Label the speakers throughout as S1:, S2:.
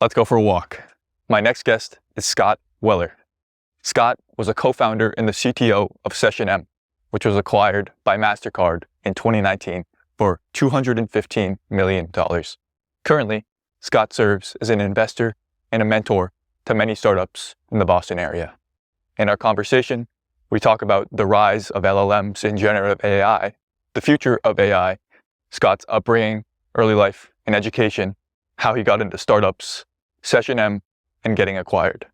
S1: Let's go for a walk. My next guest is Scott Weller. Scott was a co-founder and the CTO of SessionM, which was acquired by Mastercard in 2019 for $215 million. Currently, Scott serves as an investor and a mentor to many startups in the Boston area. In our conversation, we talk about the rise of LLMs and generative AI, the future of AI, Scott's upbringing, early life, and education, how he got into startups, SessionM, and getting acquired.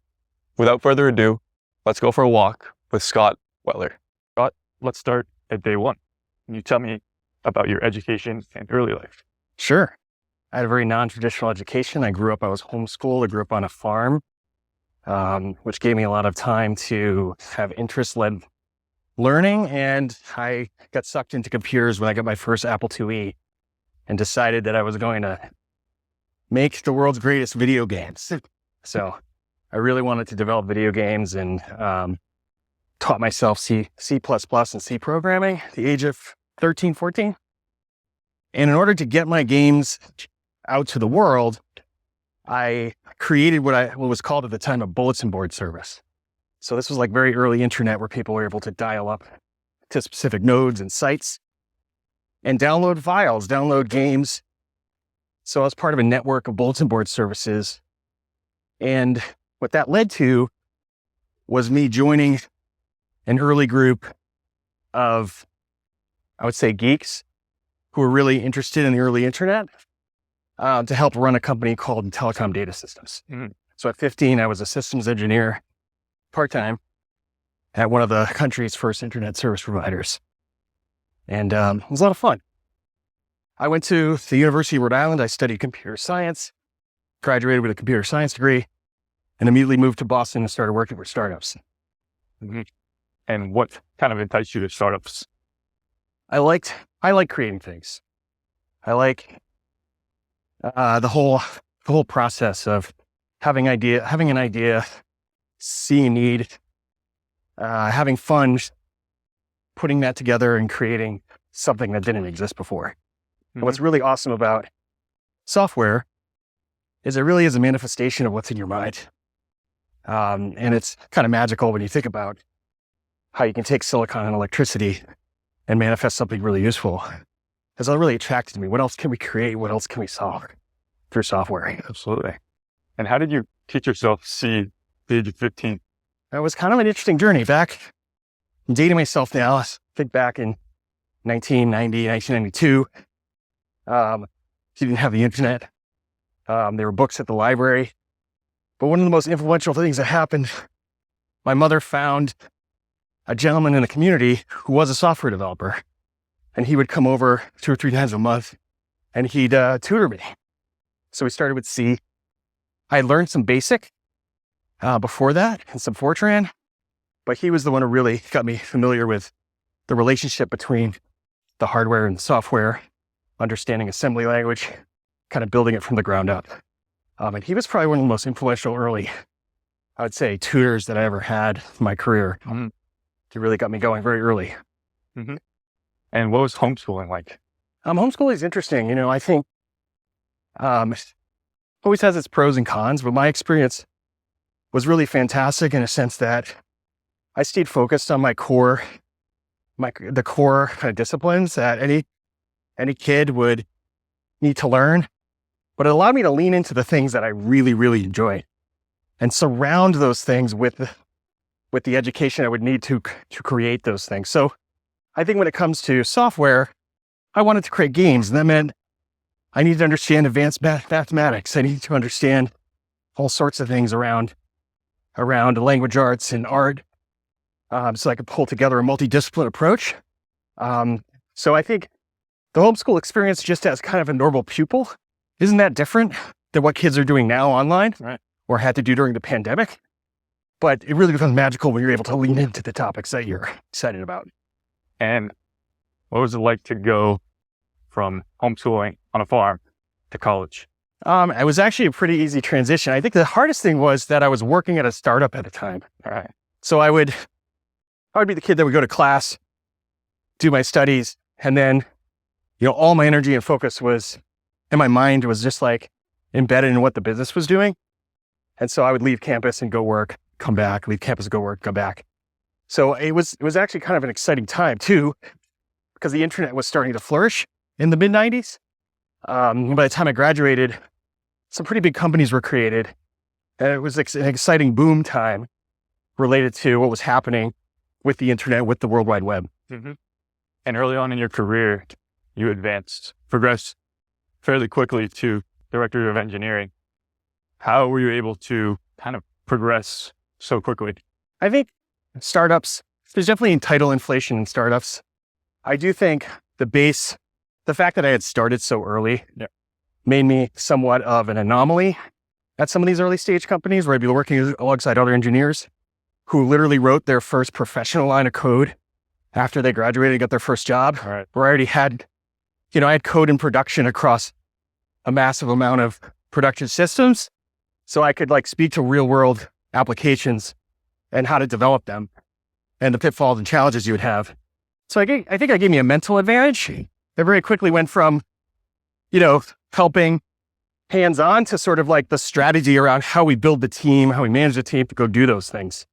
S1: Without further ado, let's go for a walk with Scott Weller. Scott, let's start at day one. Can you tell me about your education and early life?
S2: Sure. I had a very non-traditional education. I was homeschooled. I grew up on a farm, which gave me a lot of time to have interest-led learning. And I got sucked into computers when I got my first Apple IIe and decided that I was going to make the world's greatest video games. So I really wanted to develop video games and taught myself C++ and C programming at the age of 13, 14. And in order to get my games out to the world, I created what was called at the time a bulletin board service. So this was like very early internet where people were able to dial up to specific nodes and sites and download files, download games. So I was part of a network of bulletin board services. And what that led to was me joining an early group of, I would say, geeks who were really interested in the early internet to help run a company called Telecom Data Systems. Mm-hmm. So at 15, I was a systems engineer part-time at one of the country's first internet service providers. And it was a lot of fun. I went to the University of Rhode Island. I studied computer science, graduated with a computer science degree, and immediately moved to Boston and started working for startups.
S1: Mm-hmm. And what kind of enticed you to startups?
S2: I like creating things. I like the whole process of having an idea, seeing a need, having fun, putting that together and creating something that didn't exist before. Mm-hmm. What's really awesome about software is it really is a manifestation of what's in your mind. And it's kind of magical when you think about how you can take silicon and electricity and manifest something really useful. That's what really attracted me. What else can we create? What else can we solve through software?
S1: Absolutely. And how did you teach yourself C at the age of 15?
S2: That was kind of an interesting journey. I'm dating myself now. I think back in 1992. You didn't have the internet. There were books at the library. But one of the most influential things that happened, my mother found a gentleman in the community who was a software developer. And he would come over 2 or 3 times a month and he'd tutor me. So we started with C. I had learned some BASIC before that and some Fortran, but he was the one who really got me familiar with the relationship between the hardware and the software, understanding assembly language, kind of building it from the ground up. And he was probably one of the most influential early, I would say, tutors that I ever had in my career. Mm-hmm. He really got me going very early.
S1: Mm-hmm. And what was homeschooling like?
S2: Homeschooling is interesting. I think always has its pros and cons, but my experience was really fantastic in a sense that I stayed focused on the core kind of disciplines that any kid would need to learn, but it allowed me to lean into the things that I really, really enjoyed and surround those things with the education I would need to create those things. So I think when it comes to software, I wanted to create games, and that meant I needed to understand advanced mathematics. I needed to understand all sorts of things around language arts and art, so I could pull together a multidisciplinary approach. So I think the homeschool experience just as kind of a normal pupil isn't that different than what kids are doing now online, right, or had to do during the pandemic. But it really becomes magical when you're able to lean into the topics that you're excited about.
S1: And what was it like to go from homeschooling on a farm to college?
S2: It was actually a pretty easy transition. I think the hardest thing was that I was working at a startup at the time.
S1: All right.
S2: So I would be the kid that would go to class, do my studies, and then, all my energy and focus was, and my mind was just like, embedded in what the business was doing. And so I would leave campus and go work, come back, leave campus, go work, come back. So it was actually kind of an exciting time too, because the internet was starting to flourish in the mid 90s. By the time I graduated, some pretty big companies were created, and it was an exciting boom time related to what was happening with the internet, with the World Wide Web.
S3: Mm-hmm. And early on in your career, you progressed fairly quickly to director of engineering. How were you able to kind of progress so quickly?
S2: I think startups, there's definitely title inflation in startups. I do think the fact that I had started so early made me somewhat of an anomaly at some of these early stage companies where I'd be working alongside other engineers who literally wrote their first professional line of code after they graduated and got their first job.
S3: All right.
S2: Where I already had, I had code in production across a massive amount of production systems. So I could speak to real world applications and how to develop them and the pitfalls and challenges you would have. So I think I gave me a mental advantage. I very quickly went from, helping hands-on to sort of the strategy around how we build the team, how we manage the team to go do those things.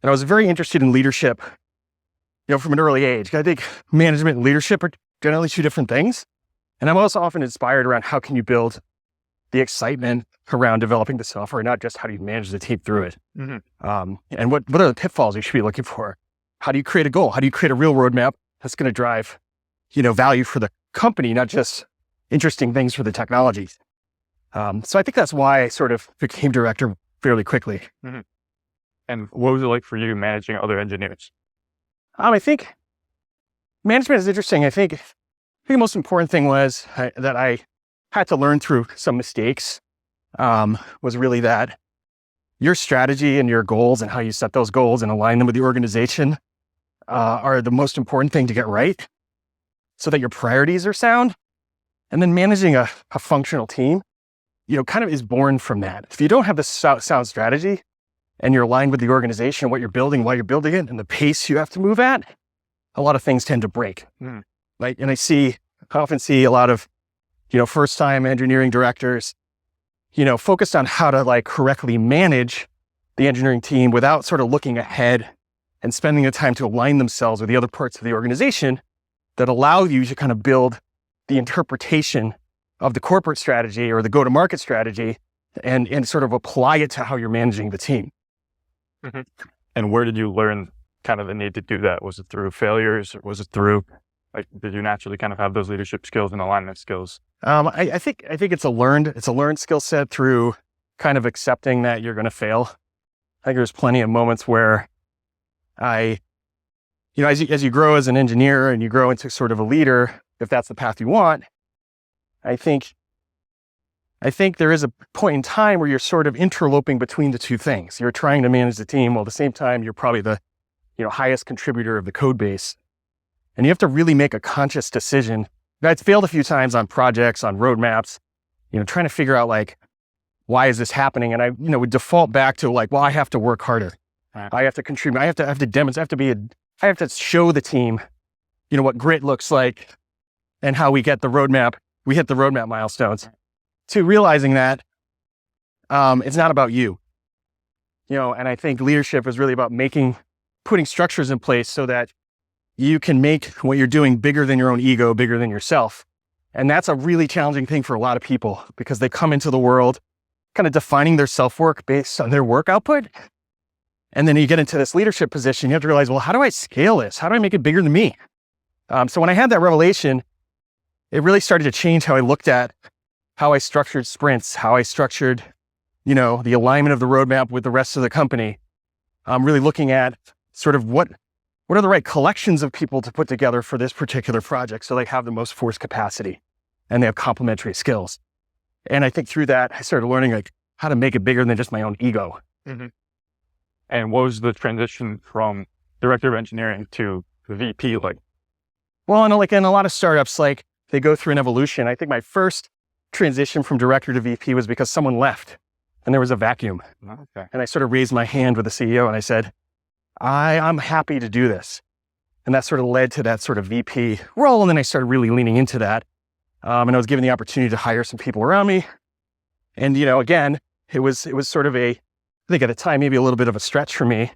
S2: And I was very interested in leadership, from an early age. I think management and leadership are generally two different things. And I'm also often inspired around how can you build the excitement around developing the software, not just how do you manage the team through it.
S3: Mm-hmm.
S2: And what are the pitfalls you should be looking for? How do you create a goal? How do you create a real roadmap that's going to drive, value for the company, not just interesting things for the technologies? So I think that's why I sort of became director fairly quickly.
S3: Mm-hmm. And what was it like for you managing other engineers?
S2: I think management is interesting. I think the most important thing was that I had to learn through some mistakes, was really that your strategy and your goals and how you set those goals and align them with the organization are the most important thing to get right so that your priorities are sound. And then managing a functional team, kind of is born from that. If you don't have the sound strategy and you're aligned with the organization, what you're building, why you're building it, and the pace you have to move at, a lot of things tend to break.
S3: Mm.
S2: And I often see a lot of, first-time engineering directors, focused on how to correctly manage the engineering team without sort of looking ahead and spending the time to align themselves with the other parts of the organization that allow you to kind of build the interpretation of the corporate strategy or the go-to-market strategy and sort of apply it to how you're managing the team.
S3: Mm-hmm. And where did you learn kind of the need to do that? Was it through failures, or was it through, did you naturally kind of have those leadership skills and alignment skills?
S2: I think it's a learned skill set through kind of accepting that you're going to fail. I think there's plenty of moments where as you grow as an engineer and you grow into sort of a leader, if that's the path you want, I think there is a point in time where you're sort of interloping between the two things. You're trying to manage the team while at the same time you're probably the highest contributor of the code base. And you have to really make a conscious decision. I've failed a few times on projects, on roadmaps, trying to figure out why is this happening? And I, would default back to I have to work harder.
S3: Right.
S2: I have to contribute. I have to demonstrate, I have to show the team, what grit looks like and how we hit the roadmap milestones, to realizing that it's not about you. And I think leadership is really about putting structures in place so that you can make what you're doing bigger than your own ego, bigger than yourself. And that's a really challenging thing for a lot of people because they come into the world kind of defining their self-work based on their work output. And then you get into this leadership position, you have to realize, well, how do I scale this? How do I make it bigger than me? So when I had that revelation, it really started to change how I looked at how I structured sprints, how I structured, the alignment of the roadmap with the rest of the company. I'm really looking at sort of what are the right collections of people to put together for this particular project so they have the most force capacity and they have complementary skills. And I think through that, I started learning how to make it bigger than just my own ego.
S3: Mm-hmm. And what was the transition from director of engineering to VP like?
S2: Well, in a lot of startups, they go through an evolution. I think my first transition from director to VP was because someone left and there was a vacuum.
S3: Okay.
S2: And I sort of raised my hand with the CEO and I said, I'm happy to do this. And that sort of led to that sort of VP role. And then I started really leaning into that. And I was given the opportunity to hire some people around me And, again, it was sort of I think at the time, maybe a little bit of a stretch for me,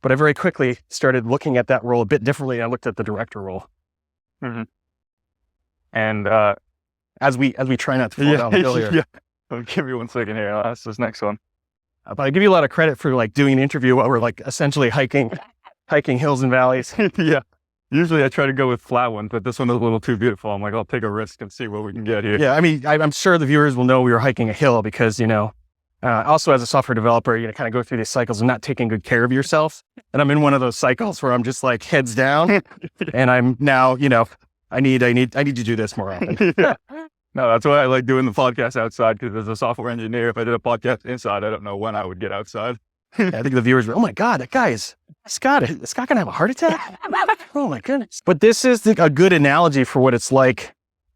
S2: but I very quickly started looking at that role a bit differently. I looked at the director role.
S3: Mm-hmm. And
S2: as we try not to fall down the hill here.
S3: Yeah. I'll give you 1 second here. I'll ask this next one.
S2: But I give you a lot of credit for like doing an interview while we're like essentially hiking hills and valleys.
S3: Yeah. Usually I try to go with flat ones, but this one is a little too beautiful. I'm like, I'll take a risk and see what we can get here.
S2: Yeah, I mean, I'm sure the viewers will know we were hiking a hill because, also as a software developer, you kind of go through these cycles of not taking good care of yourself. And I'm in one of those cycles where I'm just like heads down and I'm now, I need to do this more often.
S3: Yeah. No, that's why I like doing the podcast outside, because as a software engineer, if I did a podcast inside, I don't know when I would get outside.
S2: I think the viewers were, oh my God, that guy is Scott going to have a heart attack? Oh my goodness. But this is a good analogy for what it's like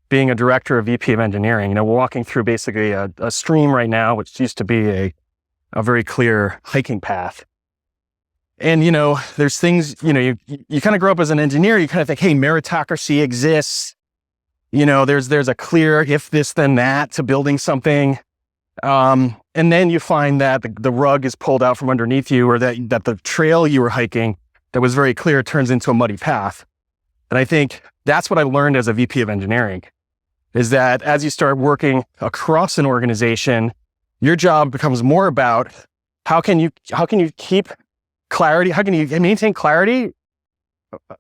S2: being a director or VP of engineering. We're walking through basically a stream right now, which used to be a very clear hiking path. And, there's things, you kind of grow up as an engineer, you kind of think, hey, meritocracy exists. There's a clear if this, then that to building something. And then you find that the rug is pulled out from underneath you, or that the trail you were hiking that was very clear turns into a muddy path. And I think that's what I learned as a VP of engineering, is that as you start working across an organization, your job becomes more about how can you keep clarity, how can you maintain clarity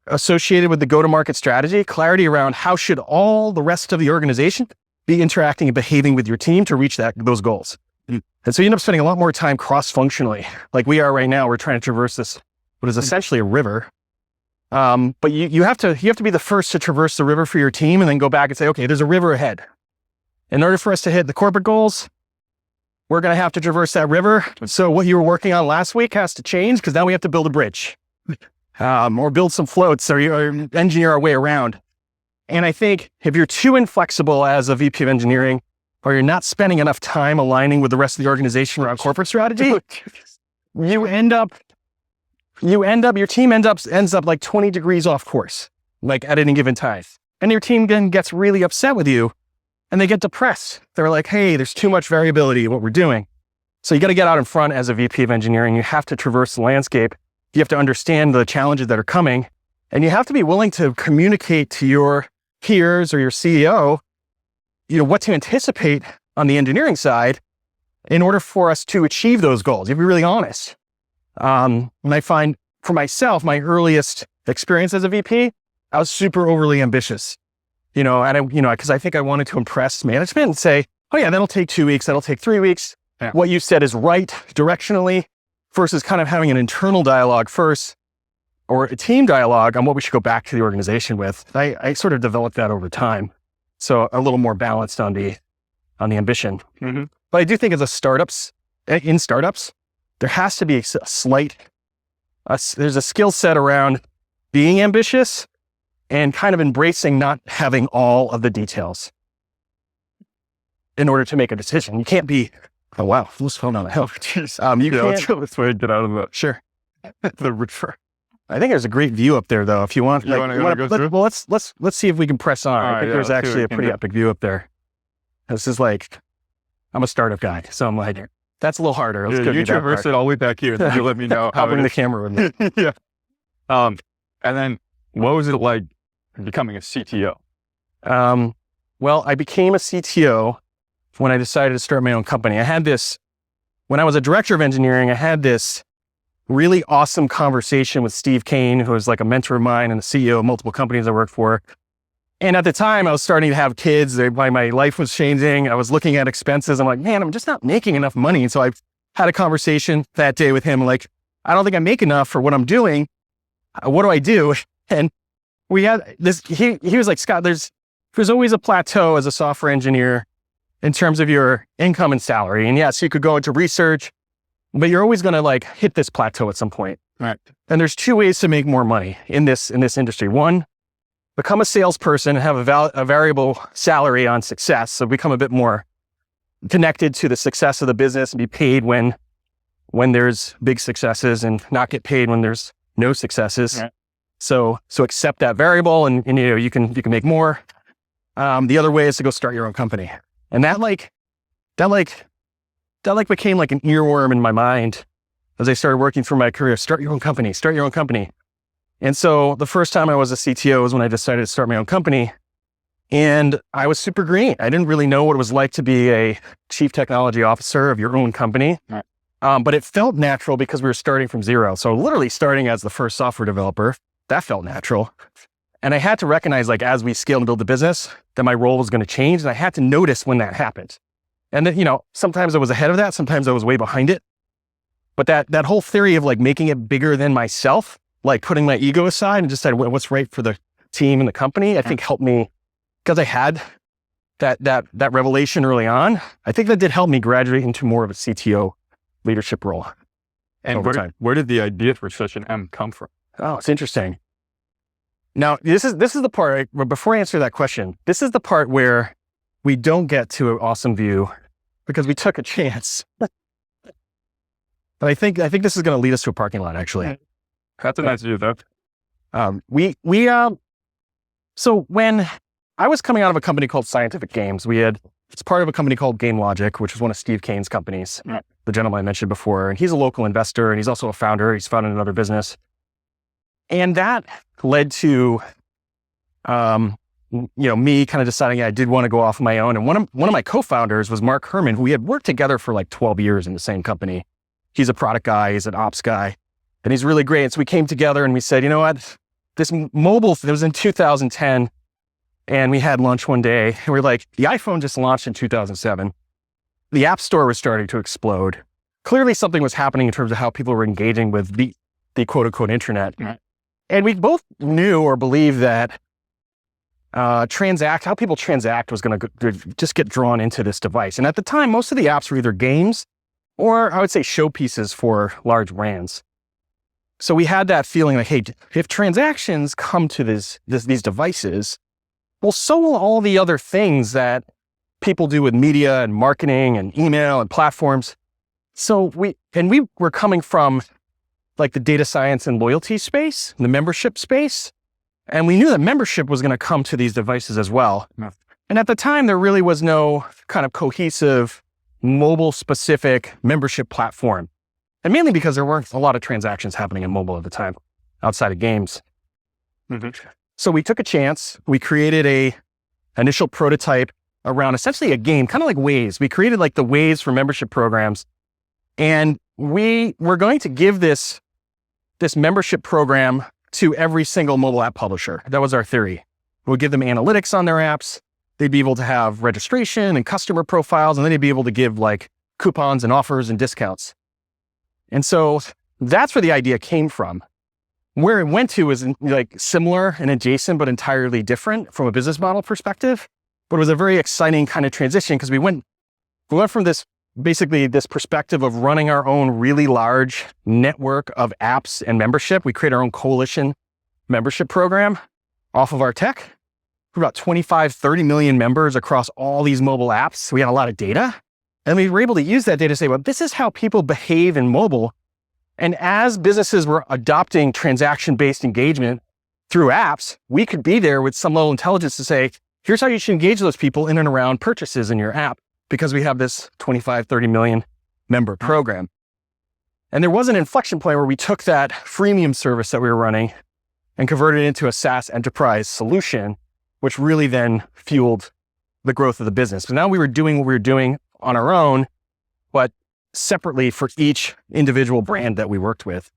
S2: associated with the go-to-market strategy, clarity around how should all the rest of the organization be interacting and behaving with your team to reach those goals. And so you end up spending a lot more time cross-functionally, like we are right now. We're trying to traverse this, what is essentially a river. But you have to be the first to traverse the river for your team and then go back and say, okay, there's a river ahead. In order for us to hit the corporate goals, we're going to have to traverse that river. So what you were working on last week has to change because now we have to build a bridge. Or build some floats or engineer our way around. And I think if you're too inflexible as a VP of engineering, or you're not spending enough time aligning with the rest of the organization around corporate strategy, your team ends up like 20 degrees off course, like at any given time. And your team then gets really upset with you and they get depressed. They're like, hey, there's too much variability in what we're doing. So you got to get out in front as a VP of engineering. You have to traverse the landscape. You have to understand the challenges that are coming, and you have to be willing to communicate to your peers or your CEO, what to anticipate on the engineering side in order for us to achieve those goals. You have to be really honest. And I find for myself, my earliest experience as a VP, I was super overly ambitious, because I think I wanted to impress management and say, oh yeah, that'll take 2 weeks. That'll take 3 weeks. Yeah. What you said is right directionally. Versus kind of having an internal dialogue first or a team dialogue on what we should go back to the organization with. I sort of developed that over time. So a little more balanced on the ambition. Mm-hmm. But I do think in startups, there has to be there's a skill set around being ambitious and kind of embracing not having all of the details in order to make a decision. You can't be, oh wow, who's falling down the hill?
S3: Let's go this way and get out of the
S2: the river. I think there's a great view up there, though. If you want, let's see if we can press on. I think there's actually a pretty epic view up there. This is like, I'm a startup guy, so I'm like, that's a little harder.
S3: You traverse it all the way back here, then you let me know.
S2: I'll bring the camera with me.
S3: Yeah. And then, what was it like becoming a CTO?
S2: Well, I became a CTO when I decided to start my own company. When I was a director of engineering, I had this really awesome conversation with Steve Kane, who was like a mentor of mine and the CEO of multiple companies I worked for. And at the time I was starting to have kids. My life was changing. I was looking at expenses. I'm like, man, I'm just not making enough money. And so I had a conversation that day with him. Like, I don't think I make enough for what I'm doing. What do I do? And we had this, he was like, Scott, there's always a plateau as a software engineer in terms of your income and salary. And yes, you could go into research, but you're always going to hit this plateau at some point.
S3: Right.
S2: And there's two ways to make more money in this industry. One, become a salesperson and have a variable salary on success. So become a bit more connected to the success of the business and be paid when there's big successes and not get paid when there's no successes. Right. So accept that variable and you can make more. The other way is to go start your own company. And that that like became like an earworm in my mind as I started working through my career. Start your own company, start your own company. And so the first time I was a CTO was when I decided to start my own company. And I was super green. I didn't really know what it was like to be a chief technology officer of your own company.
S3: Right.
S2: But it felt natural because we were starting from zero. So literally starting as the first software developer, that felt natural. And I had to recognize, like, as we scaled and build the business, that my role was going to change. And I had to notice when that happened. And then, sometimes I was ahead of that. Sometimes I was way behind it. But that whole theory of like making it bigger than myself, like putting my ego aside and decide what's right for the team and the company, I think helped me, because I had that revelation early on. I think that did help me graduate into more of a CTO leadership role.
S3: And where did the idea for SessionM come from?
S2: Oh, it's interesting. Now, this is the part, before I answer that question, this is the part where we don't get to an awesome view because we took a chance. But I think this is going to lead us to a parking lot, actually.
S3: That's a nice view, though.
S2: So when I was coming out of a company called Scientific Games, it's part of a company called Game Logic, which is one of Steve Kane's companies, the gentleman I mentioned before. And he's a local investor and he's also a founder. He's founded another business. And that led to, me kind of deciding I did want to go off on my own. And one of my co-founders was Mark Herman, who we had worked together for like 12 years in the same company. He's a product guy, he's an ops guy, and he's really great. And so we came together and we said, you know what, this mobile, it was in 2010, and we had lunch one day, and we're like, the iPhone just launched in 2007. The App Store was starting to explode. Clearly something was happening in terms of how people were engaging with the quote unquote internet.
S3: Right.
S2: And we both knew or believed that how people transact was going to just get drawn into this device. And at the time, most of the apps were either games or I would say showpieces for large brands. So we had that feeling like, hey, if transactions come to these devices, well, so will all the other things that people do with media and marketing and email and platforms. So we were coming from like the data science and loyalty space, the membership space. And we knew that membership was going to come to these devices as well.
S3: Yeah.
S2: And at the time, there really was no kind of cohesive mobile specific membership platform. And mainly because there weren't a lot of transactions happening in mobile at the time outside of games.
S3: Mm-hmm.
S2: So we took a chance. We created a initial prototype around essentially a game, kind of like Waze. We created like the Waze for membership programs. And we were going to give this membership program to every single mobile app publisher. That was our theory. We'll give them analytics on their apps. They'd be able to have registration and customer profiles, and then they'd be able to give like coupons and offers and discounts. And so that's where the idea came from. Where it went to was like similar and adjacent, but entirely different from a business model perspective. But it was a very exciting kind of transition because we went from this perspective of running our own really large network of apps and membership. We created our own coalition membership program off of our tech. We're about 25, 30 million members across all these mobile apps. So we had a lot of data. And we were able to use that data to say, well, this is how people behave in mobile. And as businesses were adopting transaction-based engagement through apps, we could be there with some level of intelligence to say, here's how you should engage those people in and around purchases in your app, because we have this 25, 30 million member program. And there was an inflection point where we took that freemium service that we were running and converted it into a SaaS enterprise solution, which really then fueled the growth of the business. So now we were doing what we were doing on our own, but separately for each individual brand that we worked with.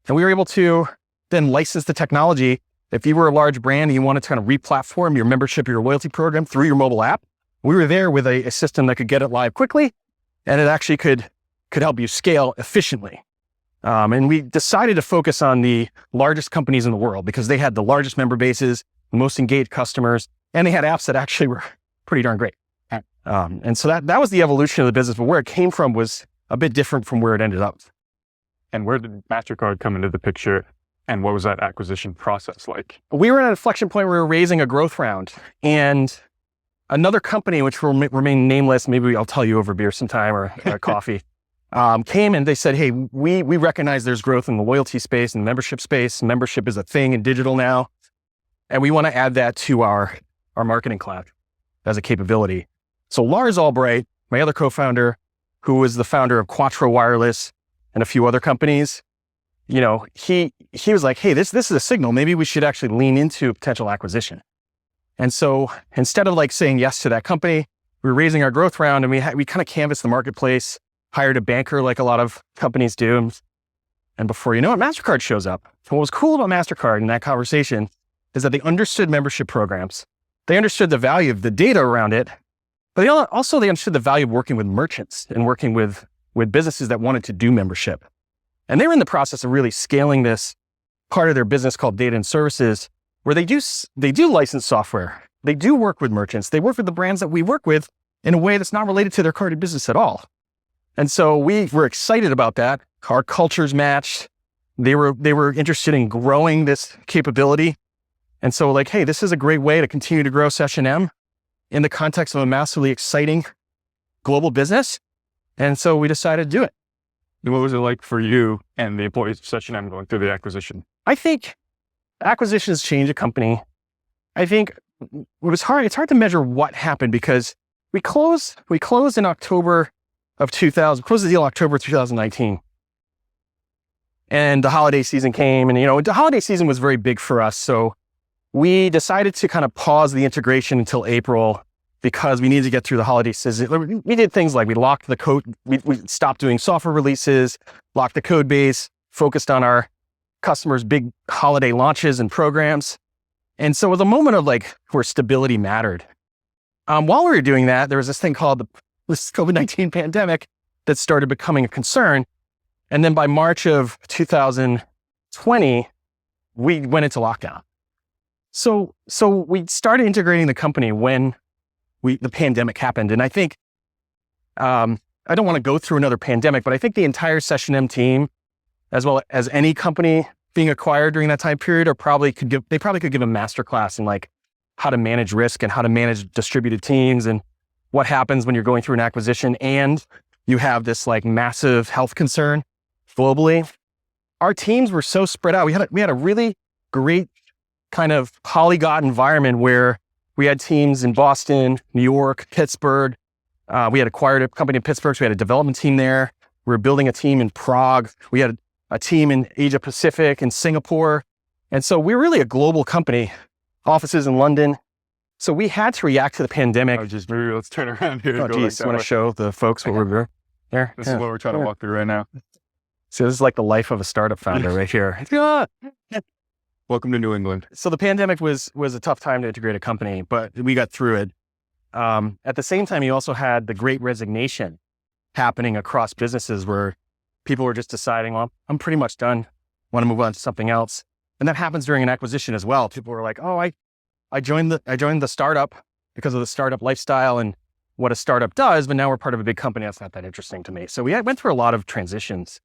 S2: And we were able to then license the technology. If you were a large brand and you wanted to kind of re-platform your membership, your loyalty program through your mobile app, we were there with a system that could get it live quickly, and it actually could help you scale efficiently. And we decided to focus on the largest companies in the world because they had the largest member bases, most engaged customers, and they had apps that actually were pretty darn great. And so that was the evolution of the business, but where it came from was a bit different from where it ended up.
S3: And where did Mastercard come into the picture, and what was that acquisition process like?
S2: We were at an inflection point where we were raising a growth round, and another company, which will remain nameless, maybe I'll tell you over beer sometime or coffee, came and they said, hey, we recognize there's growth in the loyalty space and the membership space. Membership is a thing in digital now. And we want to add that to our marketing cloud as a capability. So Lars Albright, my other co-founder, who was the founder of Quattro Wireless and a few other companies, you know, he was like, hey, this is a signal. Maybe we should actually lean into potential acquisition. And so instead of like saying yes to that company, we were raising our growth round, and we kind of canvassed the marketplace, hired a banker like a lot of companies do. And before you know it, Mastercard shows up. So what was cool about Mastercard in that conversation is that they understood membership programs. They understood the value of the data around it, but they understood the value of working with merchants and working with businesses that wanted to do membership. And they were in the process of really scaling this part of their business called data and services, where they do license software. They do work with merchants. They work with the brands that we work with in a way that's not related to their carded business at all. And so we were excited about that. Our cultures matched. They were interested in growing this capability. And so like, hey, this is a great way to continue to grow SessionM in the context of a massively exciting global business. And so we decided to do it.
S3: What was it like for you and the employees of SessionM going through the acquisition?
S2: I think acquisitions change a company. I think it was hard. It's hard to measure what happened because we closed in October of 2000, closed the deal in October 2019. And the holiday season came, and the holiday season was very big for us. So we decided to kind of pause the integration until April because we needed to get through the holiday season. We did things like we locked the code, we stopped doing software releases, locked the code base, focused on our customers' big holiday launches and programs. And so it was a moment of like where stability mattered. While we were doing that, there was this thing called this COVID-19 pandemic that started becoming a concern. And then by March of 2020, we went into lockdown. So we started integrating the company when the pandemic happened. And I think, I don't want to go through another pandemic, but I think the entire SessionM team, as well as any company being acquired during that time period, probably could give a masterclass in like how to manage risk and how to manage distributed teams and what happens when you're going through an acquisition and you have this like massive health concern globally. Our teams were so spread out. We had a really great kind of polyglot environment where we had teams in Boston, New York, Pittsburgh. We had acquired a company in Pittsburgh, so we had a development team there. We were building a team in Prague. We had a team in Asia Pacific and Singapore. And so we're really a global company, offices in London. So we had to react to the pandemic.
S3: Maybe let's turn around here.
S2: Oh, geez, you want to show the folks what we're doing? There.
S3: This is what we're trying to walk through right now.
S2: So this is like the life of a startup founder right here.
S3: Welcome to New England.
S2: So the pandemic was a tough time to integrate a company, but we got through it. At the same time, you also had the Great Resignation happening across businesses where people were just deciding, well, I'm pretty much done. Want to move on to something else. And that happens during an acquisition as well. People were like, oh, I joined the startup because of the startup lifestyle and what a startup does, but now we're part of a big company. That's not that interesting to me. So we went through a lot of transitions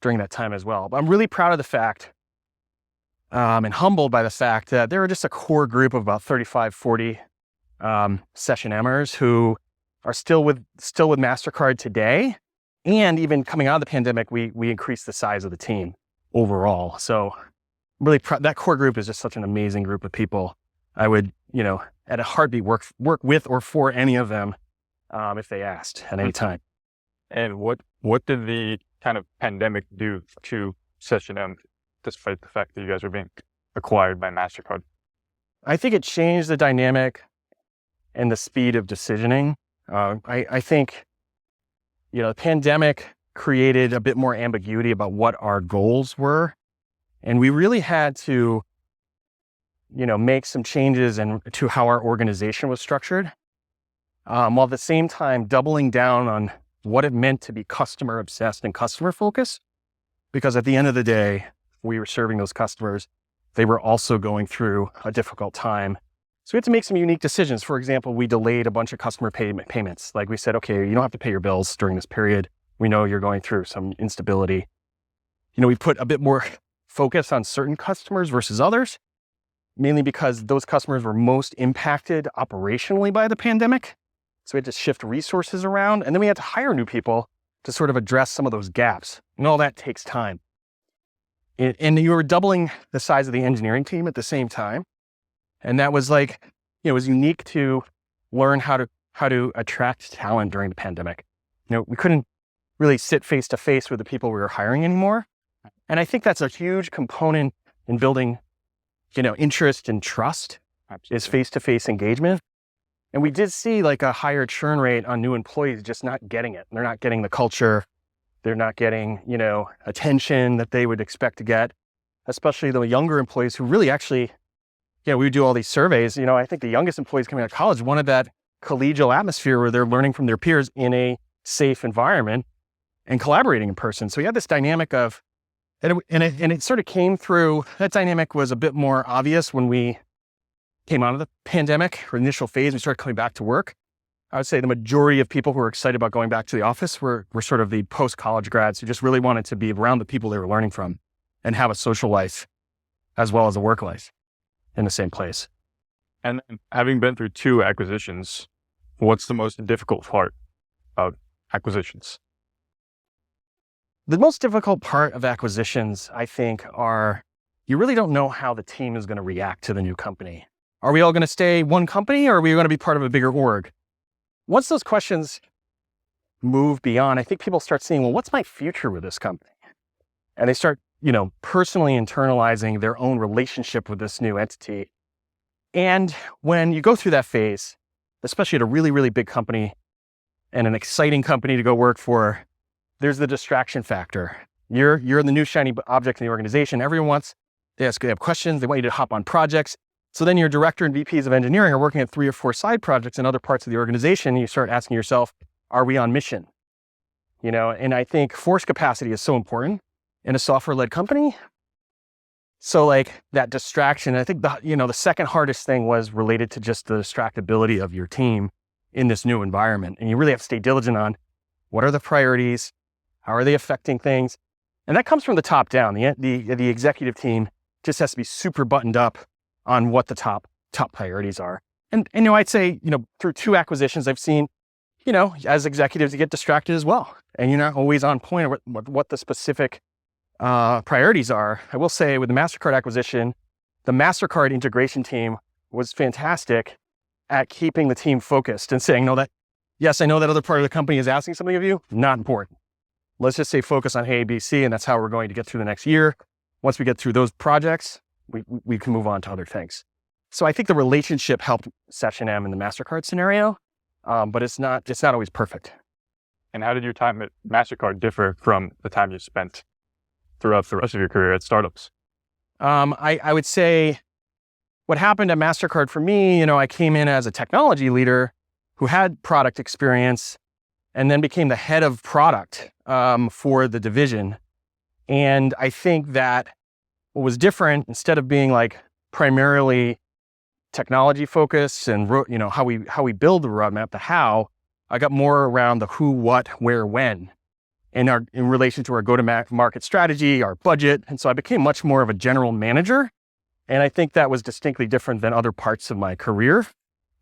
S2: during that time as well. But I'm really proud of the fact and humbled by the fact that there were just a core group of about 35, 40 SessionMers who are still with Mastercard today. And even coming out of the pandemic, we increased the size of the team overall. So I'm really proud. That core group is just such an amazing group of people. I would, at a heartbeat work with or for any of them if they asked at any time.
S3: And what did the kind of pandemic do to SessionM, despite the fact that you guys are being acquired by Mastercard?
S2: I think it changed the dynamic and the speed of decisioning. I think, the pandemic created a bit more ambiguity about what our goals were. And we really had to, make some changes to how our organization was structured, while at the same time doubling down on what it meant to be customer obsessed and customer focused. Because at the end of the day, we were serving those customers. They were also going through a difficult time. So we had to make some unique decisions. For example, we delayed a bunch of customer payments. Like we said, okay, you don't have to pay your bills during this period. We know you're going through some instability. We put a bit more focus on certain customers versus others, mainly because those customers were most impacted operationally by the pandemic. So we had to shift resources around, and then we had to hire new people to sort of address some of those gaps. And all that takes time. And you were doubling the size of the engineering team at the same time. And that was like, it was unique to learn how to attract talent during the pandemic. We couldn't really sit face to face with the people we were hiring anymore. And I think that's a huge component in building, interest and trust.
S3: Absolutely.
S2: Is face-to-face engagement. And we did see like a higher churn rate on new employees just not getting it. They're not getting the culture. They're not getting, attention that they would expect to get, especially the younger employees who really actually, we would do all these surveys. I think the youngest employees coming out of college wanted that collegial atmosphere where they're learning from their peers in a safe environment and collaborating in person. So we had this dynamic of, and it sort of came through, that dynamic was a bit more obvious when we came out of the pandemic or initial phase, we started coming back to work. I would say the majority of people who were excited about going back to the office were sort of the post-college grads who just really wanted to be around the people they were learning from and have a social life as well as a work life in the same place.
S3: And having been through 2 acquisitions, what's the most difficult part of acquisitions?
S2: The most difficult part of acquisitions, I think, are you really don't know how the team is going to react to the new company. Are we all going to stay one company or are we going to be part of a bigger org? Once those questions move beyond, I think people start seeing, well, what's my future with this company? And they start, personally internalizing their own relationship with this new entity. And when you go through that phase, especially at a really, really big company and an exciting company to go work for, there's the distraction factor. You're the new shiny object in the organization. Everyone they have questions. They want you to hop on projects. So then your director and VPs of engineering are working at 3 or 4 side projects in other parts of the organization. And you start asking yourself, are we on mission? And I think force capacity is so important in a software-led company. So like that distraction, I think the second hardest thing was related to just the distractibility of your team in this new environment. And you really have to stay diligent on what are the priorities? How are they affecting things? And that comes from the top down. The executive team just has to be super buttoned up on what the top priorities are. And I'd say, through 2 acquisitions, I've seen, as executives, you get distracted as well. And you're not always on point of what the specific priorities are. I will say with the Mastercard acquisition, the Mastercard integration team was fantastic at keeping the team focused and saying, yes, I know that other part of the company is asking something of you, not important. Let's just say focus on A, B, C, and that's how we're going to get through the next year. Once we get through those projects, we can move on to other things. So I think the relationship helped SessionM in the Mastercard scenario, but it's not always perfect.
S3: And how did your time at Mastercard differ from the time you spent throughout the rest of your career at startups?
S2: I would say what happened at Mastercard for me, I came in as a technology leader who had product experience and then became the head of product for the division. And I think that what was different, instead of being like primarily technology focused and how we build the roadmap, the how, I got more around the who, what, where, when, in relation to our go-to-market strategy, our budget. And so I became much more of a general manager. And I think that was distinctly different than other parts of my career.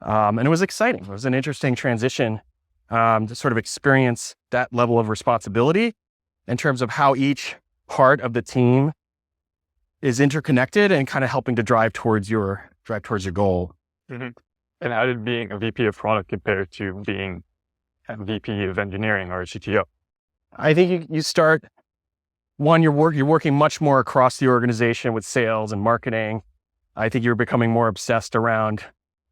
S2: And it was exciting. It was an interesting transition to sort of experience that level of responsibility in terms of how each part of the team is interconnected and kind of helping to drive towards your goal.
S3: Mm-hmm. And how did being a VP of product compare to being a VP of engineering or a CTO?
S2: I think you start, you're working much more across the organization with sales and marketing. I think you're becoming more obsessed around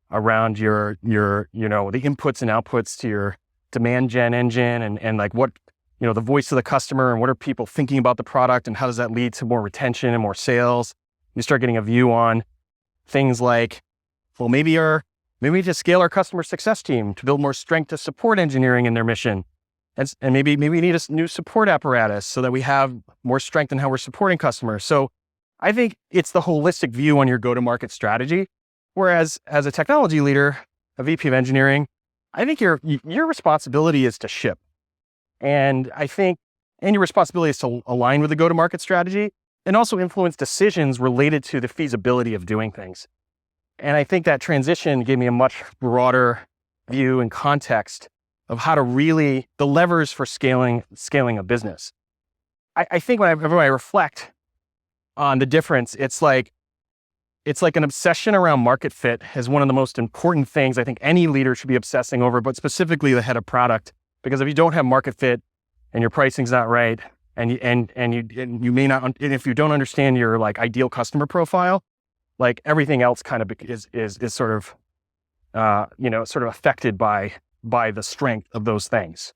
S2: your the inputs and outputs to your demand gen engine and like what, the voice of the customer and what are people thinking about the product and how does that lead to more retention and more sales. You start getting a view on things like, well, maybe we just scale our customer success team to build more strength to support engineering in their mission. And maybe we need a new support apparatus so that we have more strength in how we're supporting customers. So I think it's the holistic view on your go-to-market strategy. Whereas as a technology leader, a VP of engineering, I think your responsibility is to ship. And your responsibility is to align with the go-to-market strategy and also influence decisions related to the feasibility of doing things. And I think that transition gave me a much broader view and context of how to really, the levers for scaling a business. I think whenever I reflect on the difference, it's like an obsession around market fit is one of the most important things I think any leader should be obsessing over, but specifically the head of product. Because if you don't have market fit and your pricing's not right, and you may not, and if you don't understand your like ideal customer profile, like everything else kind of is sort of, sort of affected by the strength of those things.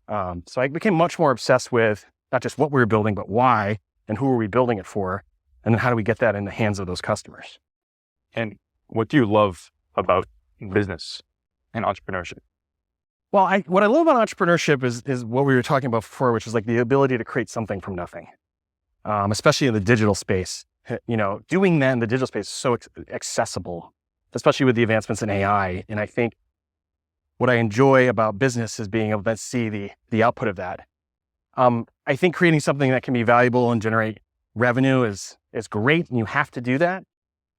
S2: So I became much more obsessed with not just what we were building, but why and who are we building it for, and then how do we get that in the hands of those customers.
S3: And what do you love about business and entrepreneurship?
S2: Well, what I love about entrepreneurship is what we were talking about before, which is like the ability to create something from nothing, especially in the digital space. Doing that in the digital space is so accessible, especially with the advancements in AI. And I think what I enjoy about business is being able to see the output of that. I think creating something that can be valuable and generate revenue is great, and you have to do that.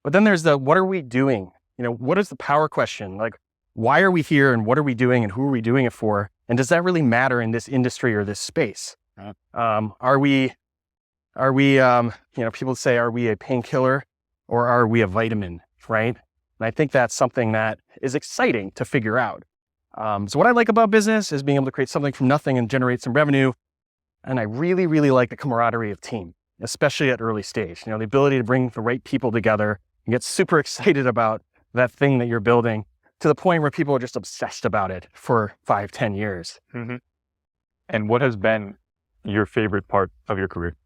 S2: But then there's what are we doing? What is the power question? Like, why are we here, and what are we doing, and who are we doing it for? And does that really matter in this industry or this space? Are we, people say, are we a painkiller or are we a vitamin, right? And I think that's something that is exciting to figure out. So what I like about business is being able to create something from nothing and generate some revenue. And I really, really like the camaraderie of team, especially at early stage. The ability to bring the right people together and get super excited about that thing that you're building, to the point where people are just obsessed about it for 5-10 years.
S3: Mm-hmm. And what has been your favorite part of your career?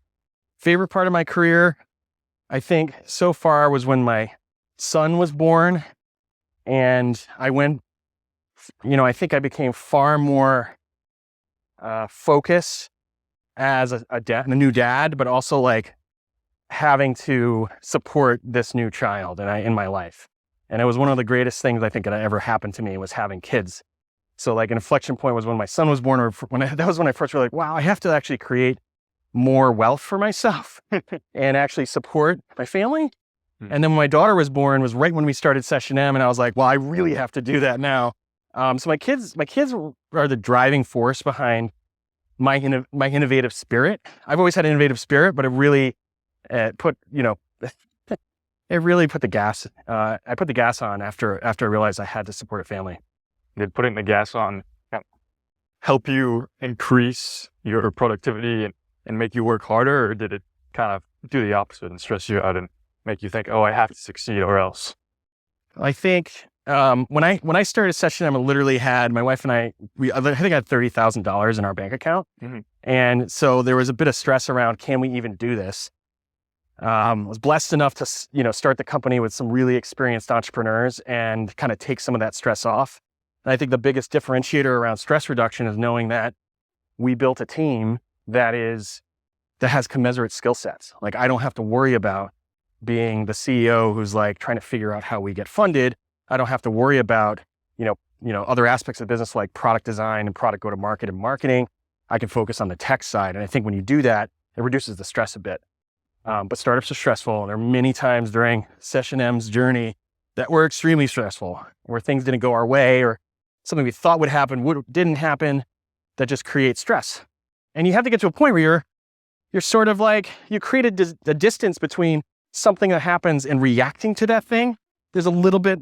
S2: Favorite part of my career, I think so far, was when my son was born, and I think I became far more focused as a new dad, but also like having to support this new child in my life. And it was one of the greatest things I think that ever happened to me, was having kids. So like an inflection point was when my son was born, or that was when I first realized, wow, I have to actually create more wealth for myself and actually support my family. And then when my daughter was born was right when we started SessionM, and I was like, well, I really have to do that now. So my kids are the driving force behind my innovative spirit. I've always had an innovative spirit, but it really put the gas. I put the gas on after I realized I had to support a family.
S3: Did putting the gas on help you increase your productivity and make you work harder, or did it kind of do the opposite and stress you out and make you think, oh, I have to succeed or else?
S2: I think when I started SessionM, I literally had my wife and I think I had $30,000 in our bank account.
S3: Mm-hmm.
S2: And so there was a bit of stress around, can we even do this? I was blessed enough to, start the company with some really experienced entrepreneurs and kind of take some of that stress off. And I think the biggest differentiator around stress reduction is knowing that we built a team that has commensurate skill sets. Like, I don't have to worry about being the CEO who's like trying to figure out how we get funded. I don't have to worry about, other aspects of business like product design and product go-to-market and marketing. I can focus on the tech side. And I think when you do that, it reduces the stress a bit. But startups are stressful. And there are many times during SessionM's journey that were extremely stressful, where things didn't go our way, or something we thought would happen didn't happen, that just creates stress. And you have to get to a point where you're sort of like, you create a distance between something that happens and reacting to that thing. There's a little bit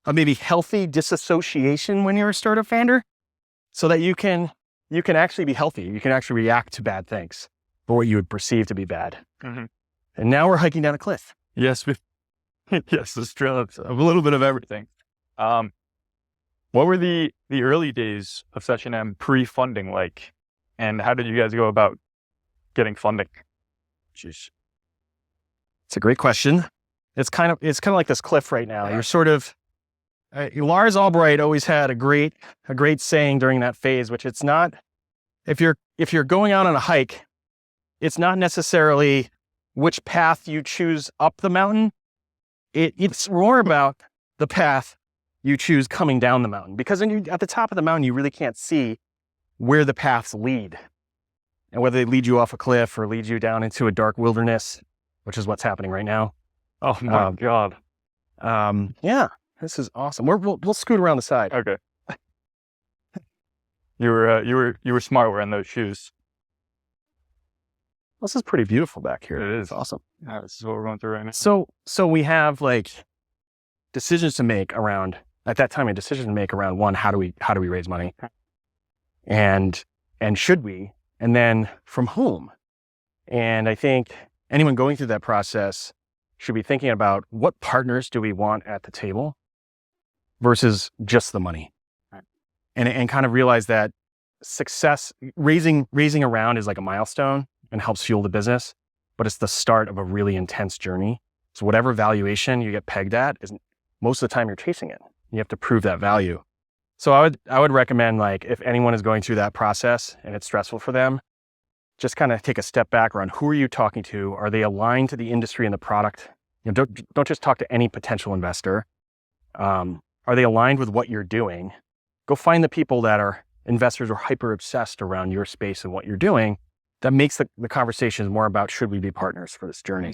S2: of maybe healthy disassociation when you're a startup founder, so that you can actually be healthy. You can actually react to bad things for what you would perceive to be bad.
S3: Mm-hmm.
S2: And now we're hiking down a cliff.
S3: Yes, yes, it's true. It's a little bit of everything. What were the early days of SessionM pre-funding like, and how did you guys go about getting funding?
S2: Jeez, it's a great question. It's kind of like this cliff right now. You're sort of Lars Albright always had a great saying during that phase, which it's not, if you're going out on a hike, it's not necessarily which path you choose up the mountain. It's more about the path you choose coming down the mountain, because at the top of the mountain, you really can't see where the paths lead, and whether they lead you off a cliff or lead you down into a dark wilderness, which is what's happening right now.
S3: Oh my God.
S2: Yeah, this is awesome. We'll scoot around the side.
S3: Okay. You were smart wearing those shoes.
S2: This is pretty beautiful back here.
S3: It is.
S2: It's awesome.
S3: Yeah, this is what we're going through right now.
S2: So we have like decisions to make around, at that time, one, how do we raise money? And should we? and then from whom? And I think anyone going through that process should be thinking about what partners do we want at the table versus just the money.
S3: Right.
S2: And kind of realize that success, raising a round is like a milestone and helps fuel the business, but it's the start of a really intense journey. So whatever valuation you get pegged at is most of the time you're chasing it. You have to prove that value. So I would recommend, like, if anyone is going through that process and it's stressful for them, just kind of take a step back around who are you talking to? Are they aligned to the industry and the product? Don't just talk to any potential investor. Are they aligned with what you're doing? Go find the people that are investors or hyper obsessed around your space and what you're doing. That makes the conversations more about, should we be partners for this journey?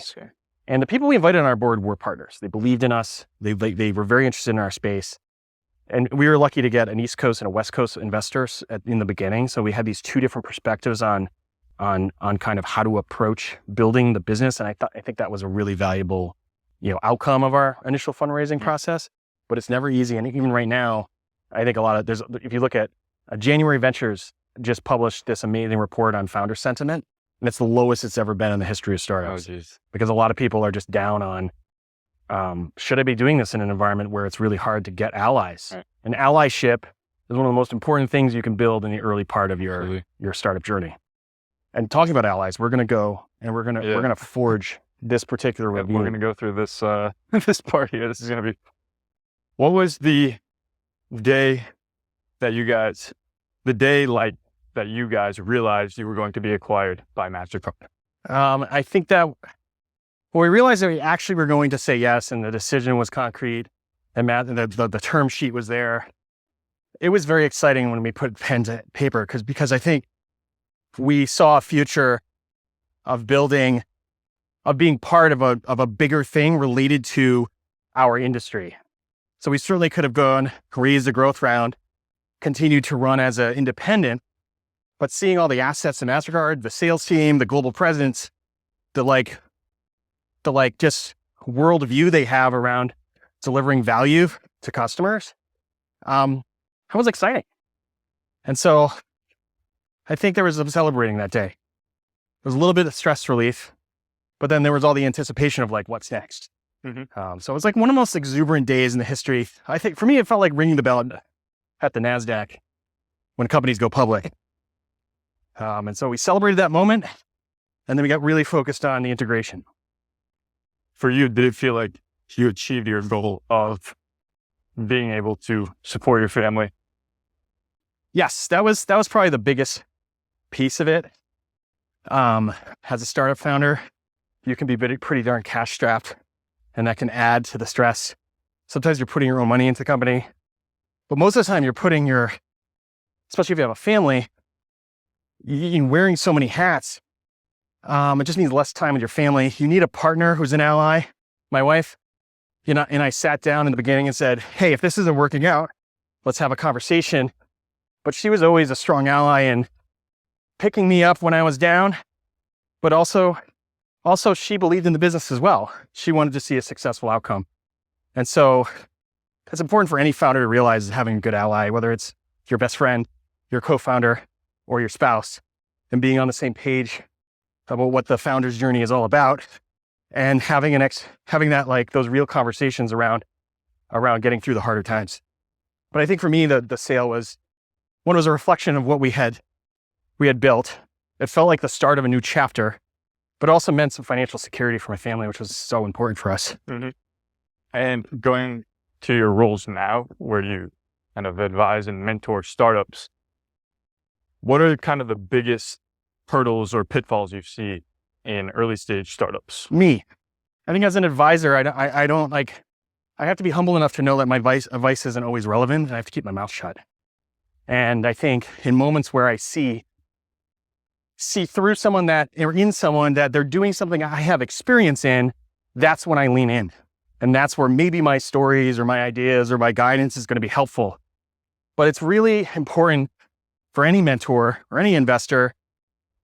S2: And the people we invited on our board were partners. They believed in us. They were very interested in our space. And we were lucky to get an East Coast and a West Coast investors in the beginning. So we had these two different perspectives on kind of how to approach building the business. And I think that was a really valuable, outcome of our initial fundraising process. But it's never easy. And even right now, I think if you look at January Ventures just published this amazing report on founder sentiment, and it's the lowest it's ever been in the history of startups.
S3: Oh, geez.
S2: Because a lot of people are just down on, should I be doing this in an environment where it's really hard to get allies?
S3: Right.
S2: And allyship is one of the most important things you can build in the early part of your startup journey. And talking about allies, we're going to go and we're going to forge this particular review.
S3: We're going to go through this this part here. This is going to be. What was the day that you guys realized you were going to be acquired by Mastercard?
S2: I think that we realized that we actually were going to say yes, and the decision was concrete, and the term sheet was there. It was very exciting when we put pen to paper because I think we saw a future of being part of a bigger thing related to our industry. So we certainly could have gone, raised a growth round, continued to run as an independent, but seeing all the assets in Mastercard, the sales team, the global presence, the just worldview they have around delivering value to customers, that was exciting. And so I think there was some celebrating that day. There was a little bit of stress relief, but then there was all the anticipation of what's next.
S3: Mm-hmm.
S2: So it was like one of the most exuberant days in the history. I think for me, it felt like ringing the bell at the NASDAQ when companies go public. And so we celebrated that moment, and then we got really focused on the integration.
S3: For you, did it feel like you achieved your goal of being able to support your family?
S2: Yes, that was probably the biggest piece of it. As a startup founder, you can be pretty darn cash strapped, and that can add to the stress. Sometimes you're putting your own money into the company, but most of the time you're putting especially if you have a family, you're wearing so many hats. It just means less time with your family. You need a partner who's an ally. My wife, and I sat down in the beginning and said, hey, if this isn't working out, let's have a conversation. But she was always a strong ally in picking me up when I was down, but also she believed in the business as well. She wanted to see a successful outcome. And so it's important for any founder to realize having a good ally, whether it's your best friend, your co-founder, or your spouse, and being on the same page about what the founder's journey is all about, and having that those real conversations around getting through the harder times. But I think for me, the sale was a reflection of what we had built. It felt like the start of a new chapter, but also meant some financial security for my family, which was so important for us.
S3: Mm-hmm. And going to your roles now, where you kind of advise and mentor startups, what are kind of the biggest hurdles or pitfalls you see in early stage startups?
S2: I think as an advisor, I don't I have to be humble enough to know that my advice isn't always relevant, and I have to keep my mouth shut. And I think in moments where I see through someone in someone that they're doing something I have experience in, that's when I lean in. And that's where maybe my stories or my ideas or my guidance is going to be helpful. But it's really important for any mentor or any investor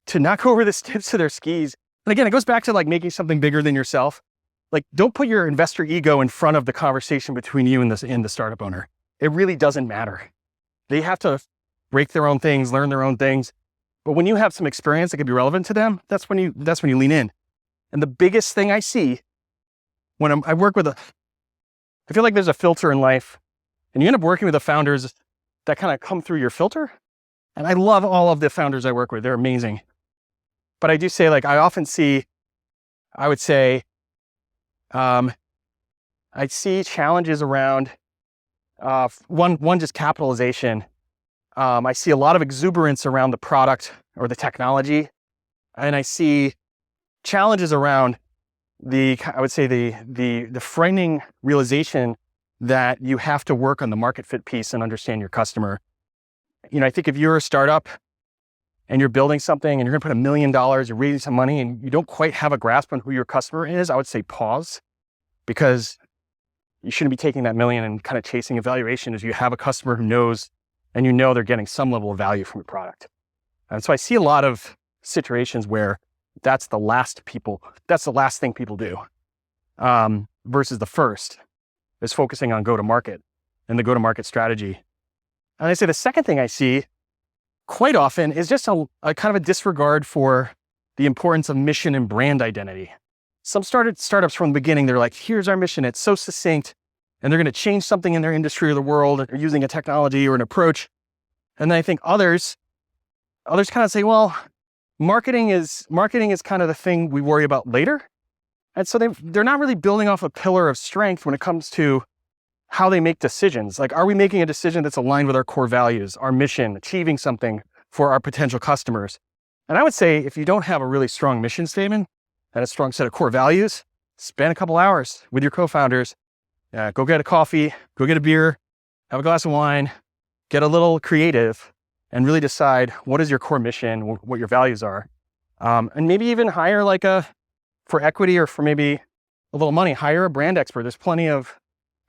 S2: to not go over the tips of their skis. And again, it goes back to making something bigger than yourself. Don't put your investor ego in front of the conversation between you and the startup owner. It really doesn't matter. They have to break their own things, learn their own things. But when you have some experience that could be relevant to them, that's when you lean in. And the biggest thing I see when I work with I feel like there's a filter in life, and you end up working with the founders that kind of come through your filter. And I love all of the founders I work with. They're amazing. But I do say, like, I often see, I would say, I see challenges around, one, just capitalization. I see a lot of exuberance around the product or the technology. And I see challenges around the frightening realization that you have to work on the market fit piece and understand your customer. You know, I think if you're a startup and you're building something and you're going to put $1 million, you're raising some money and you don't quite have a grasp on who your customer is, I would say pause, because you shouldn't be taking that million and kind of chasing a valuation as you have a customer who knows and you know they're getting some level of value from your product. And so I see a lot of situations where that's the last thing people do, versus the first is focusing on go-to-market and the go-to-market strategy. And I say the second thing I see quite often is just a kind of a disregard for the importance of mission and brand identity. Some startups from the beginning, they're like, here's our mission. It's so succinct, and they're going to change something in their industry or the world, or using a technology or an approach. And then I think others kind of say, well, marketing is kind of the thing we worry about later. And so they're not really building off a pillar of strength when it comes to how they make decisions. Like, are we making a decision that's aligned with our core values, our mission, achieving something for our potential customers? And I would say if you don't have a really strong mission statement and a strong set of core values, spend a couple hours with your co-founders, go get a coffee, go get a beer, have a glass of wine, get a little creative, and really decide what is your core mission, what your values are. And maybe even hire for equity or for maybe a little money, hire a brand expert. There's plenty of,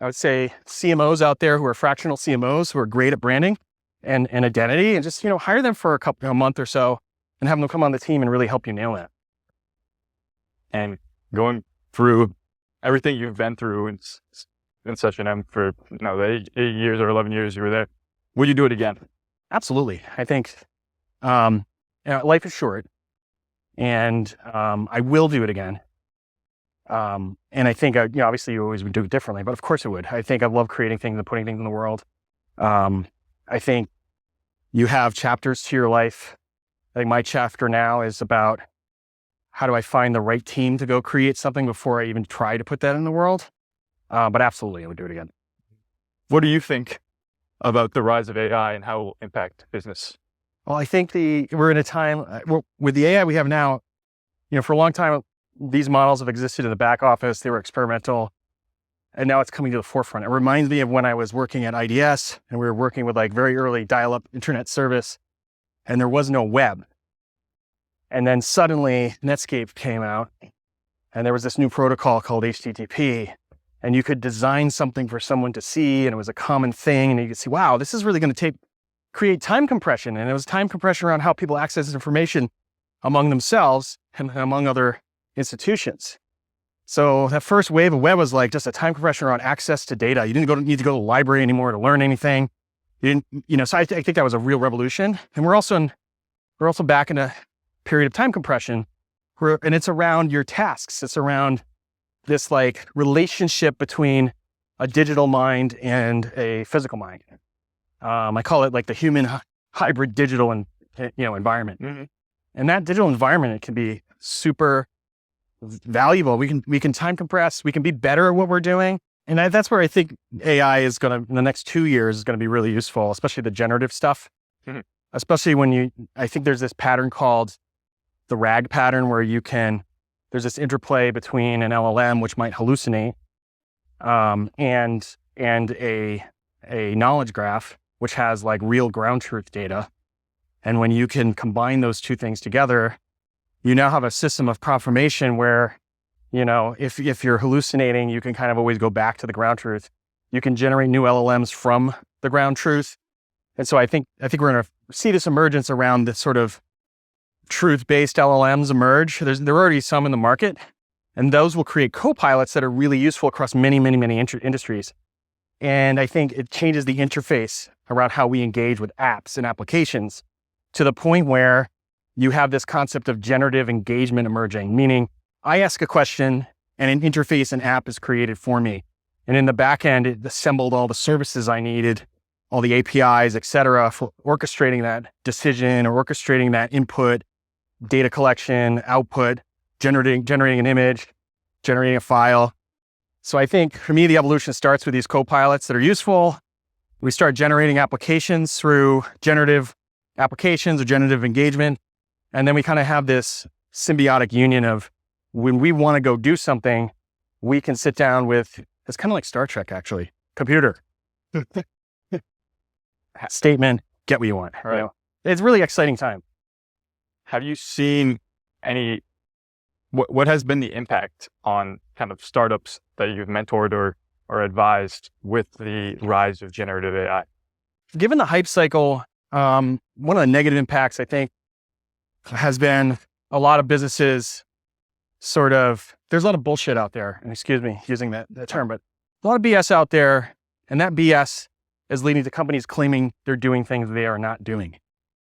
S2: I would say, CMOs out there who are fractional CMOs who are great at branding and identity, and just, hire them for a month or so and have them come on the team and really help you nail that.
S3: And going through everything you've been through in SessionM for the 8 years or 11 years you were there, would you do it again?
S2: Absolutely. I think life is short, and I will do it again. And I think, obviously you always would do it differently, but of course it would. I think I love creating things and putting things in the world. I think you have chapters to your life. I think my chapter now is about how do I find the right team to go create something before I even try to put that in the world. But absolutely, I would do it again.
S3: What do you think about the rise of AI and how it will impact business?
S2: Well, I think we're in a time with the AI we have now, for a long time, these models have existed in the back office. They were experimental, and now it's coming to the forefront. It reminds me of when I was working at IDS and we were working with very early dial-up internet service, and there was no web. And then suddenly Netscape came out and there was this new protocol called HTTP, and you could design something for someone to see, and it was a common thing, and you could see, wow, this is really going to create time compression. And it was time compression around how people access this information among themselves and among other institutions. So that first wave of web was like just a time compression around access to data. You didn't need to go to the library anymore to learn anything. You didn't, so I think that was a real revolution. And we're also back in a period of time compression and it's around your tasks. It's around this relationship between a digital mind and a physical mind. I call it the human hybrid digital environment. Mm-hmm. And that digital environment, it can be super valuable. We can time compress. We can be better at what we're doing. And that's where I think AI is in the next 2 years, is going to be really useful, especially the generative stuff. Mm-hmm. Especially I think there's this pattern called the RAG pattern, where there's this interplay between an LLM, which might hallucinate, and a knowledge graph, which has real ground truth data. And when you can combine those two things together, you now have a system of confirmation where, if you're hallucinating, you can kind of always go back to the ground truth. You can generate new LLMs from the ground truth. And so I think we're going to see this emergence around this sort of truth-based LLMs emerge. There are already some in the market, and those will create co-pilots that are really useful across many, many, many industries. And I think it changes the interface around how we engage with apps and applications, to the point where you have this concept of generative engagement emerging, meaning I ask a question and an interface and app is created for me. And in the back end, it assembled all the services I needed, all the APIs, et cetera, for orchestrating that decision or orchestrating that input, data collection, output, generating an image, generating a file. So I think for me, the evolution starts with these co-pilots that are useful. We start generating applications through generative applications or generative engagement. And then we kind of have this symbiotic union of when we want to go do something, we can sit down with, it's kind of like Star Trek, actually, computer. Statement, get what you want.
S3: Right.
S2: You know? It's a really exciting time.
S3: Have you seen what has been the impact on kind of startups that you've mentored or advised with the rise of generative AI?
S2: Given the hype cycle, one of the negative impacts, I think, has been a lot of businesses there's a lot of bullshit out there, and excuse me using that term, but a lot of BS out there, and that BS is leading to companies claiming they're doing things they are not doing.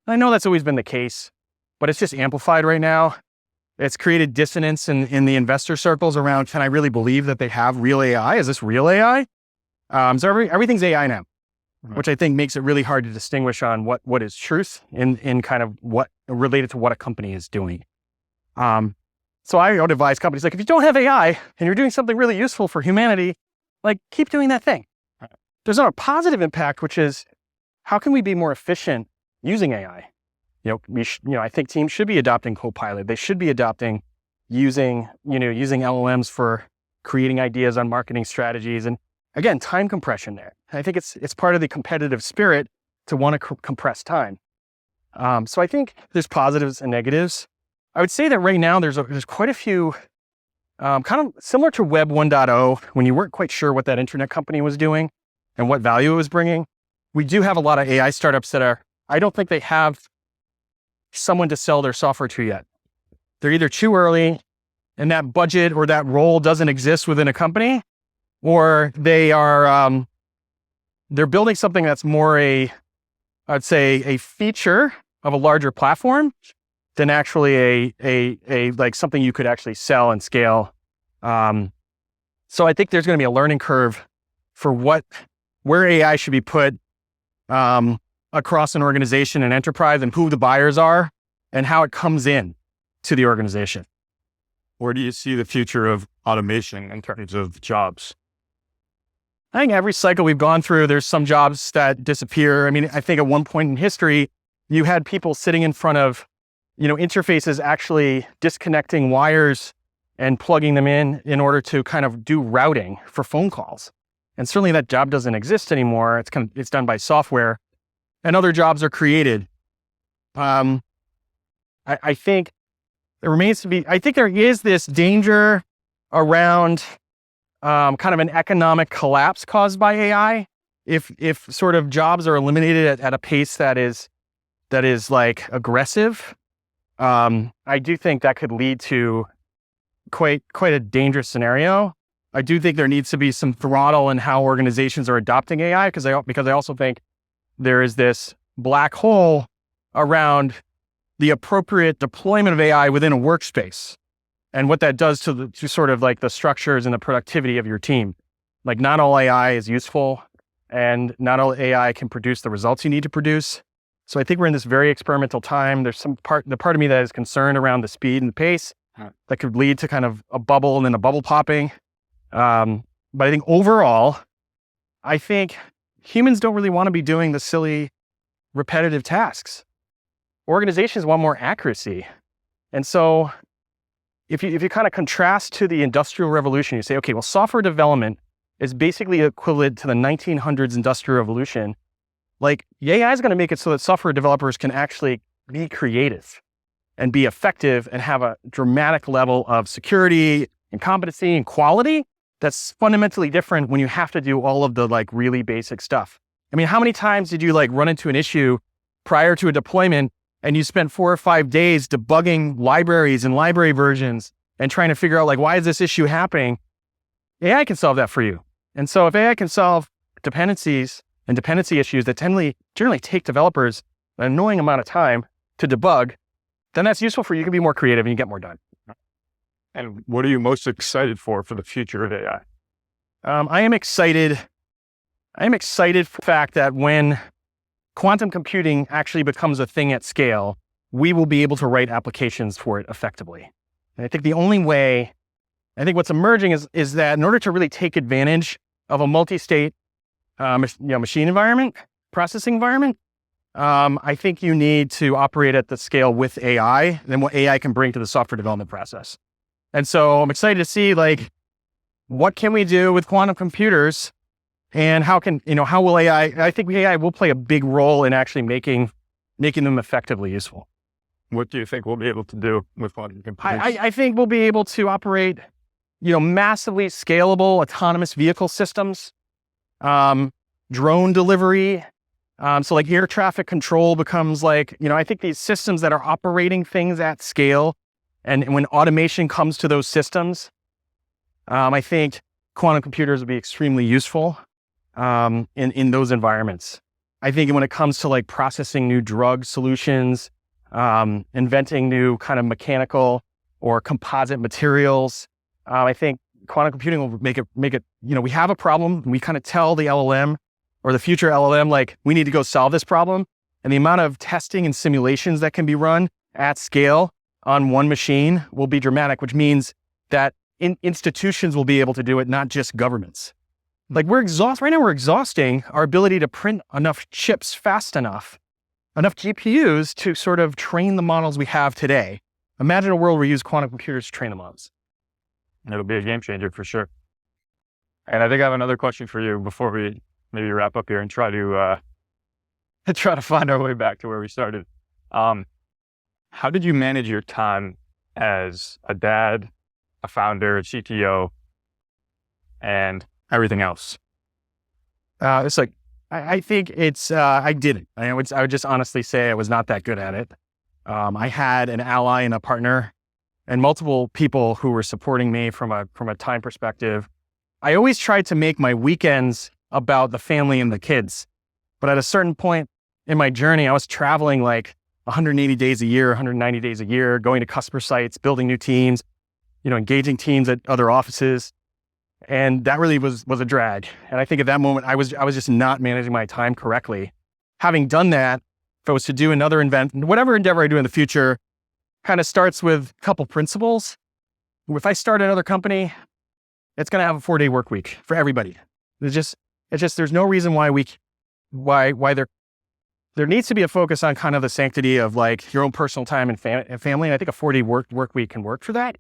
S2: And I know that's always been the case, but it's just amplified right now. It's created dissonance in the investor circles around, can I really believe that they have real AI? Is this real AI? So everything's AI now, which I think makes it really hard to distinguish on what is truth in kind of what related to what a company is doing. So I would advise companies, like, if you don't have AI and you're doing something really useful for humanity, like, keep doing that thing. There's not a positive impact, which is, how can we be more efficient using AI? I think teams should be adopting Copilot. They should be adopting using LLMs for creating ideas on marketing strategies. And again, time compression there. I think it's part of the competitive spirit to want to compress time. So I think there's positives and negatives. I would say that right now there's quite a few, kind of similar to Web 1.0, when you weren't quite sure what that internet company was doing and what value it was bringing. We do have a lot of AI startups that I don't think they have someone to sell their software to yet. They're either too early and that budget or that role doesn't exist within a company, or they're building something that's more I'd say a feature of a larger platform than actually a like something you could actually sell and scale. So I think there's going to be a learning curve for where AI should be put across an organization and enterprise, and who the buyers are and how it comes in to the organization.
S3: Where do you see the future of automation in terms of jobs?
S2: I think every cycle we've gone through, there's some jobs that disappear. I mean, I think at one point in history, you had people sitting in front of, interfaces actually disconnecting wires and plugging them in order to kind of do routing for phone calls. And certainly that job doesn't exist anymore. It's done by software, and other jobs are created. I think there is this danger around kind of an economic collapse caused by AI. If sort of jobs are eliminated at a pace that is like aggressive, I do think that could lead to quite a dangerous scenario. I do think there needs to be some throttle in how organizations are adopting AI, because I also think there is this black hole around the appropriate deployment of AI within a workspace and what that does to sort of like the structures and the productivity of your team. Like, not all AI is useful, and not all AI can produce the results you need to produce. So I think we're in this very experimental time. There's the part of me that is concerned around the speed and the pace that could lead to kind of a bubble and then a bubble popping. But I think overall, I think humans don't really want to be doing the silly, repetitive tasks. Organizations want more accuracy. And so if you kind of contrast to the Industrial Revolution, you say, okay, well, software development is basically equivalent to the 1900s Industrial Revolution. Like, AI is going to make it so that software developers can actually be creative and be effective and have a dramatic level of security and competency and quality that's fundamentally different when you have to do all of the like really basic stuff. I mean, how many times did you like run into an issue prior to a deployment and you spent 4 or 5 days debugging libraries and library versions and trying to figure out, like, why is this issue happening? AI can solve that for you. And so if AI can solve dependencies and dependency issues that generally take developers an annoying amount of time to debug, then that's useful for you. You can be more creative and you get more done.
S3: And what are you most excited for the future of AI?
S2: I am excited for the fact that when quantum computing actually becomes a thing at scale, we will be able to write applications for it effectively. And I think the only way, I think what's emerging is that in order to really take advantage of a multi-state machine environment, processing environment, I think you need to operate at the scale with AI than what AI can bring to the software development process. And so I'm excited to see what can we do with quantum computers and how will I think AI will play a big role in actually making them effectively useful.
S3: What do you think we'll be able to do with quantum computers?
S2: I think we'll be able to operate, massively scalable autonomous vehicle systems, drone delivery. So air traffic control becomes I think these systems that are operating things at scale, and when automation comes to those systems, I think quantum computers will be extremely useful in those environments. I think when it comes to processing new drug solutions, inventing new kind of mechanical or composite materials, I think quantum computing will make it, we have a problem. We kind of tell the LLM or the future LLM, we need to go solve this problem. And the amount of testing and simulations that can be run at scale on one machine will be dramatic, which means that institutions will be able to do it, not just governments. Right now we're exhausting our ability to print enough chips fast enough GPUs to sort of train the models we have today. Imagine a world where we use quantum computers to train the models.
S3: It'll be a game changer for sure. And I think I have another question for you before we maybe wrap up here and try to find our way back to where we started. How did you manage your time as a dad, a founder, a CTO, and everything else?
S2: It's I think it's, I didn't. I would just honestly say I was not that good at it. I had an ally and a partner and multiple people who were supporting me from a time perspective. I always tried to make my weekends about the family and the kids. But at a certain point in my journey, I was traveling 180 days a year, 190 days a year, going to customer sites, building new teams, engaging teams at other offices. And that really was a drag. And I think at that moment, I was just not managing my time correctly. Having done that, if I was to do another whatever endeavor I do in the future, kind of starts with a couple principles. If I start another company, it's going to have a 4-day work week for everybody. It's just there's no reason why there needs to be a focus on kind of the sanctity of your own personal time and family. And I think a 4-day work week can work for that.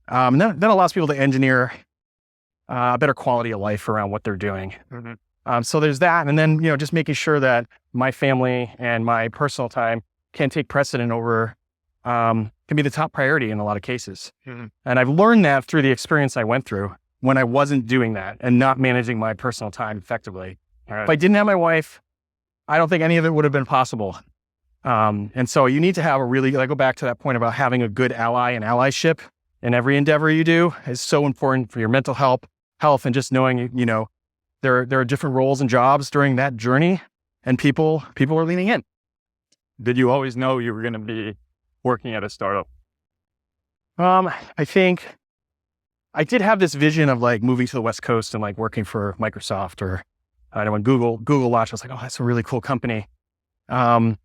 S2: And that allows people to engineer a better quality of life around what they're doing. Mm-hmm. So there's that. And then, just making sure that my family and my personal time can take precedent over, can be the top priority in a lot of cases. Mm-hmm. And I've learned that through the experience I went through when I wasn't doing that and not managing my personal time effectively. Right. If I didn't have my wife, I don't think any of it would have been possible. And so you need to have I go back to that point about having a good ally and allyship in every endeavor you do is so important for your mental health and just knowing, there are different roles and jobs during that journey and people are leaning in.
S3: Did you always know you were going to be working at a startup?
S2: I think I did have this vision of moving to the West Coast and working for Microsoft or when Google launched, I was oh, that's a really cool company. And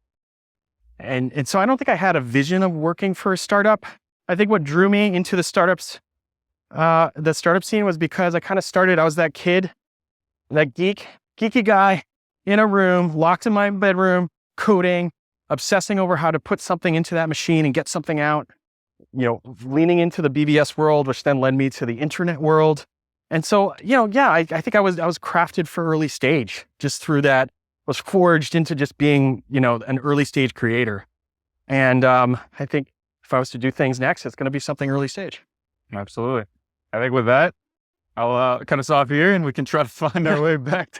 S2: so I don't think I had a vision of working for a startup. I think what drew me into the startup scene was because I was that kid, that geeky guy in a room, locked in my bedroom, coding, obsessing over how to put something into that machine and get something out, leaning into the BBS world, which then led me to the internet world. And so, I think I was crafted for early stage just through that, was forged into just being, an early stage creator. And I think if I was to do things next, it's going to be something early stage.
S3: Absolutely. I think with that, I'll cut us off here and we can try to find our way back